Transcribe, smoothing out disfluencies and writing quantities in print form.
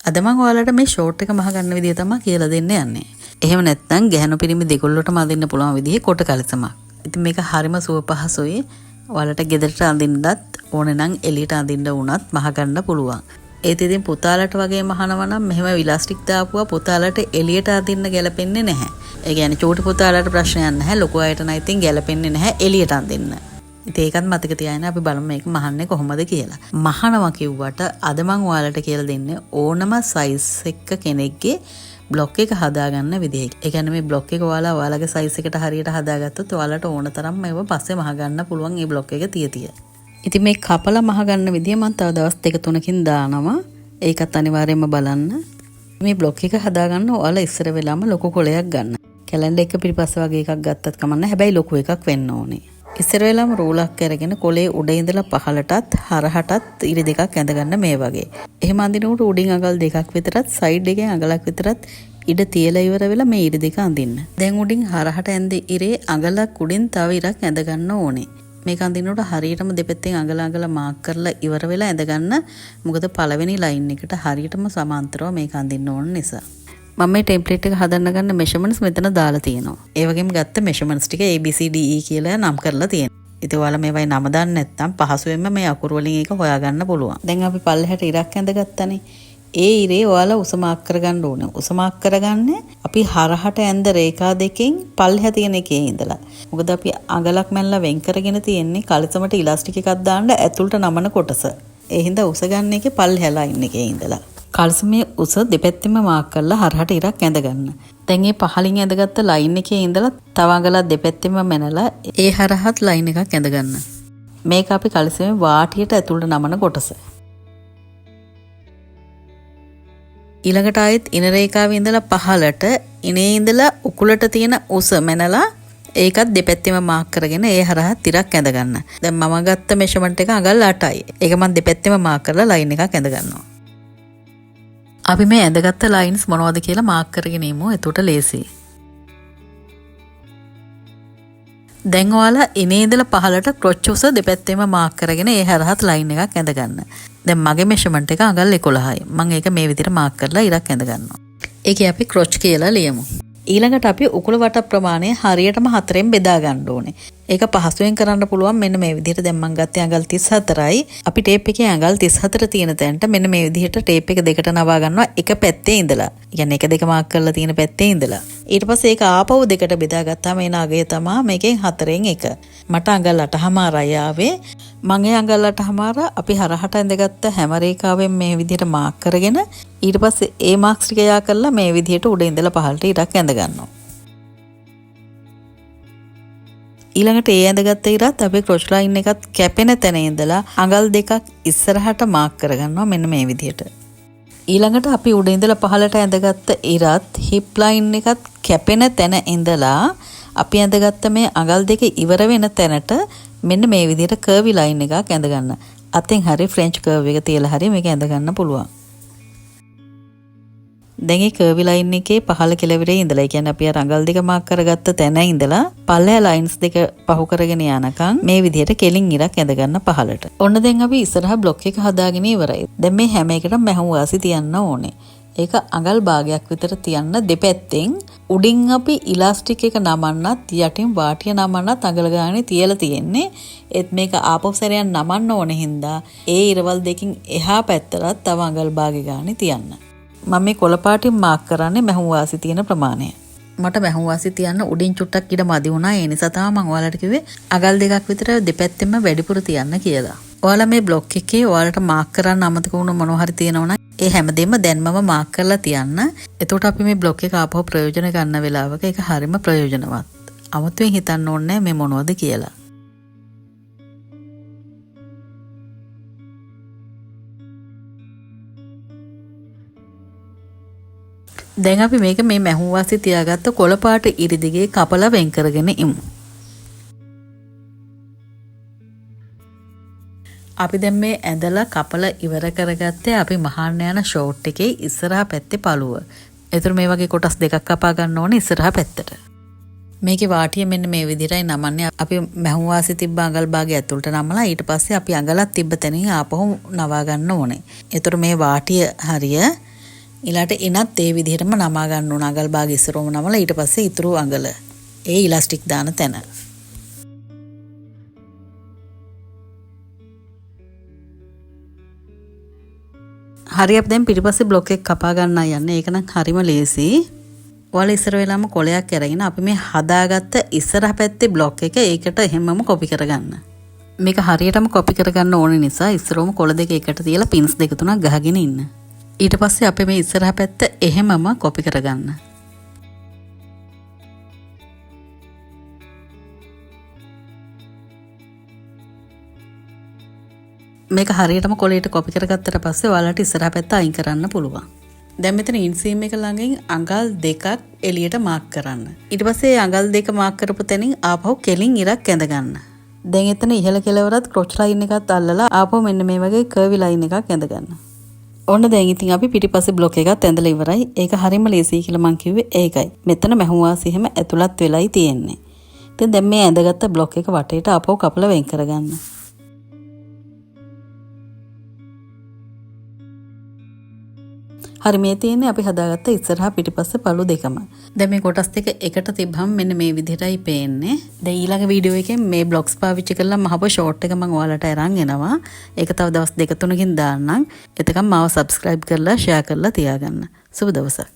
අද මම ඔයාලට මේ ෂෝට් එක මහ ගන්න විදිය තමයි කියලා දෙන්න යන්නේ. එහෙම නැත්නම් ගැහණු පිරිමි දෙකොල්ලටම අඳින්න පුළුවන් විදිහේ කොට කලිසමක්. ඉතින් මේක හරිම සුව පහසුයි. ඔයාලට ගෙදරට අඳින්නත් ඕනේ නම් එළියට අඳින්න වුණත් මහ ගන්න පුළුවන්. ඒත් ඉතින් පුතාලට වගේ මහනවා නම් මෙහෙම ඉලාස්ටික් දාපුවා පුතාලට එළියට අඳින්න ගැලපෙන්නේ නැහැ. ඒ කියන්නේ චූටි පුතාලට ප්‍රශ්නයක් නැහැ. ලොකු අයට නම් ඉතින් ගැලපෙන්නේ නැහැ එළියට අඳින්න. ඉතින් ඒකත් මතක තියාගෙන අපි බලමු මේක මහන්නේ කොහොමද කියලා. මහනවා කිව්වට අද මම ඔයාලට කියලා දෙන්නේ ඕනම සයිස් එක කෙනෙක්ගේ බ්ලොක් එක හදාගන්න විදිහ. ඒ කියන්නේ මේ බ්ලොක් එක ඔයාලගේ සයිස් එකට හරියට හදාගත්තොත් ඔයාලට ඕන තරම් මේව පස්සේ මහ ගන්න පුළුවන් මේ බ්ලොක් එක තිය. ඉතින් මේ කපලා මහ ගන්න විදිය මම තව දවස් 2-3කින් දානවා. ඒකත් අනිවාර්යයෙන්ම බලන්න. මේ බ්ලොක් එක හදාගන්න ඔයාලා ඉස්සර වෙලාම ලොකු කොලයක් ගන්න. කැලෙන්ඩර් එක පිටිපස්ස වගේ එකක් ගත්තත් කමන්නේ. හැබැයි ලොකු එකක් වෙන්න ඕනේ. ඉස්සර වෙලාම රූලක් අරගෙන කොලේ උඩ ඉඳලා පහළටත් හරහටත් ඉරි දෙකක් ඇඳගන්න මේ වගේ. එහෙම අඳිනකොට උඩින් අඟල් දෙකක් විතරත් සයිඩ් එකෙන් අඟලක් විතරත් ඉඩ තියලා ඉවර වෙලා මේ ඉරි දෙක අඳින්න. දැන් උඩින් හරහට ඇඳ ඉරේ අඟලක් උඩින් තව ඉරක් ඇඳගන්න ඕනේ. මේක අඳිනකොට හරියටම දෙපැත්තෙන් අඟල මාක් කරලා ඉවර වෙලා ඇඳගන්න. මොකද පළවෙනි ලයින් එකට හරියටම සමාන්තරව මේක අඳින්න ඕන නිසා. මම මේ ටෙම්ප්ලේට් එක හදන්න ගන්න මෙෂර්මන්ට්ස් මෙතන දාලා තියෙනවා. ඒ වගේම ගත්ත මෙෂර්මන්ට්ස් ටික ABCDE කියලා නම් කරලා තියෙනවා. ඉතින් ඔයාලා මේවයි නම දන්නේ නැත්නම් පහසුවෙන්ම මේ අකුරු වලින් ඒක හොයාගන්න පුළුවන්. දැන් අපි පල්ලෙහාට ඉරක් ඇඳගත්තානේ. ඒ ඉරේ ඔයාලා උස මාක් කරගන්න ඕනේ. උස මාක් කරගන්නේ අපි හරහට ඇඳ රේඛා දෙකෙන් පල්ලෙහා තියෙන එකේ ඉඳලා. මොකද අපි අඟලක් මැල්ලා වෙන් කරගෙන තියෙන්නේ කලිසමට ඉලාස්ටික් එකක් දාන්න ඇතුළට නමන කොටස. ඒ හින්දා උස ගන්න එකේ පල්ලෙහා ලයින් එකේ ඉඳලා. කල්සමේ උස දෙපැත්තෙම මාක් කරලා හරහට ඉරක් ඇඳගන්න. දැන් මේ පහලින් ඇඳගත්ත ලයින් එකේ ඉඳලා තව අඟලක් දෙපැත්තෙම මැනලා ඒ හරහත් ලයින් එකක් ඇඳගන්න. මේක අපි කල්සමේ වාටියට ඇතුළට නමන කොටස. ඊළඟට ආයෙත් ඉන රේඛාවේ ඉඳලා පහලට ඉනේ ඉඳලා උකුලට තියෙන උස මැනලා ඒකත් දෙපැත්තෙම මාක් කරගෙන ඒ හරහත් ඉරක් ඇඳගන්න. දැන් මම ගත්ත මෙෂර්මන්ට් එක අඟල් 8යි. ඒක මම දෙපැත්තෙම මාක් කරලා ලයින් එකක් ඇඳගන්නවා. අපි මේ ඇඳගත්ත ලයින්ස් මොනවද කියලා මාක් කරගෙන ඉමු. එතකොට ලේසියි. දැන් ඔයාලා ඉනේ ඉඳලා පහලට ක්‍රොච් උස දෙපැත්තෙම මාක් කරගෙන ඒ හරහත් ලයින් එකක් ඇඳගන්න. දැන් මගේ මෙෂර්මන්ට් එක අඟල් 11යි. මම ඒක මේ විදිහට මාක් කරලා ඉරක් ඇඳගන්නවා. ඒකේ අපි ක්‍රොච් කියලා ලියමු. ඊළඟට අපි උකුල වට ප්‍රමාණය හරියටම 4ෙන් බෙදා ගන්න ඕනේ. ඒක පහසුවෙන් කරන්න පුළුවන් මෙන්න මේ විදිහට. දැන් මම ගත්තේ අඟල් 34යි. අපි ටේප් එකේ අඟල් 34 තියෙන තැනට මෙන්න මේ විදිහට ටේප් එක දෙකට නවා ගන්නවා එක පැත්තේ ඉඳලා. කියන්නේ එක දෙක මාක් කරලා තියෙන පැත්තේ ඉඳලා. ඊට පස්සේ ඒක ආපහු දෙකට බෙදා ගත්තාම එන අගය තමයි මේකෙන් 4ෙන් 1. මට අඟල් 8මාරයි ආවේ. මම ඒ අඟල් 8මාර අපි හරහට ඇඳගත්ත හැම රේඛාවෙන් මේ විදිහට මාක් කරගෙන ඊට පස්සේ ඒ මාක්ස් ටික යා කරලා මේ විදිහට උඩ ඉඳලා පහළට ඉරක් ඇඳ ගන්නවා. ඊළඟට ඒ ඇඳගත්ත ඉරත් අපි ක්‍රොච් ලයින් එකත් කැපෙන තැන ඉඳලා අඟල් දෙකක් ඉස්සරහට මාක් කරගන්නවා මෙන්න මේ විදිහට. ඊළඟට අපි උඩ ඉඳලා පහළට ඇඳගත්ත ඉරත් හිප් ලයින් එකත් කැපෙන තැන ඉඳලා අපි ඇඳගත්ත මේ අඟල් දෙක ඉවර වෙන තැනට මෙන්න මේ විදිහට කර්වි ලයින් එකක් ඇඳ ගන්න. අතෙන් හරි ෆ්‍රෙන්ච් කර්ව් එක තියලා හරි මේක ඇඳ ගන්න පුළුවන්. දැන් මේ කර්වි ලයින් එකේ පහළ කෙළවරේ ඉඳලා ඒ කියන්නේ අපි අර අඟල් දෙක මාක් කරගත්ත තැන ඉඳලා පල්ලෙහා ලයින්ස් දෙක පහු කරගෙන යනකම් මේ විදිහට කෙලින් ඉරක් ඇඳ ගන්න පහළට. ඔන්න දැන් අපි ඉස්සරහා බ්ලොක් එක හදාගෙන ඉවරයි. දැන් මේ හැම එකටම මැහුම් වාසි තියන්න ඕනේ. ඒක අඟල් භාගයක් විතර තියන්න දෙපැත්තෙන් උඩින් අපි ඉලාස්ටික් එක නමන්නත් යටින් වාටිය නමන්නත් අඟල ගානේ තියලා තියෙන්නේ. ඒත් මේක ආපහු සැරයක් නමන්න ඕන හින්දා ඒ ඉරවල් දෙකින් එහා පැත්තට තව අඟල් භාගය ගානේ තියන්න. මම මේ කොළ පාටින් මාක් කරන්නේ මැහුම් වාසි තියෙන ප්‍රමාණය. මට මැහුම් වාසි තියන්න උඩින් චුට්ටක් ඉඩ මදි වුණා. ඒ නිසා තමයි මම ඔයාලට කිව්වේ අඟල් දෙකක් විතර දෙපැත්තෙම වැඩිපුර තියන්න කියලා. ඔයාලා මේ බ්ලොක් එකේ ඔයාලට මාක් කරන්න අමතක වුණ මොනවා හරි තියෙනවා නම් ඒ හැමදේම දැන්මම මාක් කරලා තියන්න. එතකොට අපි මේ බ්ලොක් එක ආපහු ප්‍රයෝජන ගන්න වෙලාවක ඒක හරිම ප්‍රයෝජනවත්. අමුතුවෙන් හිතන්න ඕනේ මේ මොනවද කියලා. දැන් අපි මේක මේ මැහුම් වාසි තියාගත්ත කොළ පාට ඉරි දිගේ කපලා වෙන් කරගෙන ඉමු. අපි දැන් මේ ඇඳලා කපලා ඉවර කරගත්තේ අපි මහාන්න යන ෂෝට් එකේ ඉස්සරහා පැත්තේ පළුව. ඒතර මේ වගේ කොටස් දෙකක් කපා ගන්න ඕනේ ඉස්සරහා පැත්තට. මේකේ වාටිය මෙන්න මේ විදිහටයි නමන්නේ. අපි මැහුම් වාසි තිබ්බ අඟල් භාගය ඇතුළට නමලා ඊට පස්සේ අපි අඟලක් තිබ්බ තැනින් ආපහු නවා ගන්න ඕනේ. ඒතර මේ වාටිය හරිය ඊළාට එනත් ඒ විදිහටම නමා ගන්න ඕන. අගල් භාග ඉස්සරවම නමලා ඊට පස්සේ ඉතුරු අඟල ඒ ඉලාස්ටික් දාන තැන. හරි අපි දැන් පිටිපස්සේ බ්ලොක් එක කපා ගන්න යන්නේ. ඒක නම් හරිම ලේසි. ඔයාලා ඉස්සර වෙලාම කොලයක් අරගෙන අපි මේ හදාගත්ත ඉස්සරහ පැත්තේ බ්ලොක් එක ඒකට එහෙමම කොපි කරගන්න. මේක හරියටම කොපි කරගන්න ඕන නිසා ඉස්සරවම කොළ දෙක එකට තියලා පින්ස් දෙක තුනක් ගහගෙන ඉන්න. ඊට පස්සේ අපි මේ ඉස්සරහ පැත්ත එහෙමම කොපි කරගන්න. මේක හරියටම කොලයට කොපි කරගත්තට පස්සේ ඔයාලට ඉස්සරහ පැත්ත අයින් කරන්න පුළුවන්. දැන් මෙතන ඉන්සීම් එක ළඟින් අඟල් දෙකක් එළියට මාක් කරන්න. ඊට පස්සේ අඟල් දෙක මාක් කරපු තැනින් ආපහු කෙලින් ඉරක් ඇඳ ගන්න. දැන් එතන ඉහළ කෙළවරත් ක්‍රොච් ලයින් එකත් අල්ලලා ආපහු මෙන්න මේ වගේ කර්වි ලයින් එකක් ඇඳ ගන්න. ඔන්න දැන් ඉතින් අපි පිටිපස්සේ බ්ලොක් එකත් ඇඳලා ඉවරයි. ඒක හරියම ලේසියි කියලා මං කිව්වේ ඒකයි. මෙතන මැහුවාසි හැම ඇතුළත් වෙලයි තියෙන්නේ. ඉතින් දැන් මේ ඇඳගත්ත බ්ලොක් එක වටේට ආපහු කපලා වෙන් කරගන්න. හරි මේ තියෙන්නේ අපි හදාගත්ත ඉස්සරහා පිටිපස්සේ පළු දෙකම. දැන් මේ කොටස් දෙක එකට තිබ්බම මෙන්න මේ විදිහටයි පේන්නේ. දැන් ඊළඟ වීඩියෝ එකෙන් මේ බ්ලොග්ස් පාවිච්චි කරලා මහපො ෂෝට් එක මම ඔයාලට අරන් එනවා. ඒක තව දවස් 2-3කින් දාන්නම්. එතකම් මාව subscribe කරලා share කරලා තියාගන්න. සුබ දවසක්.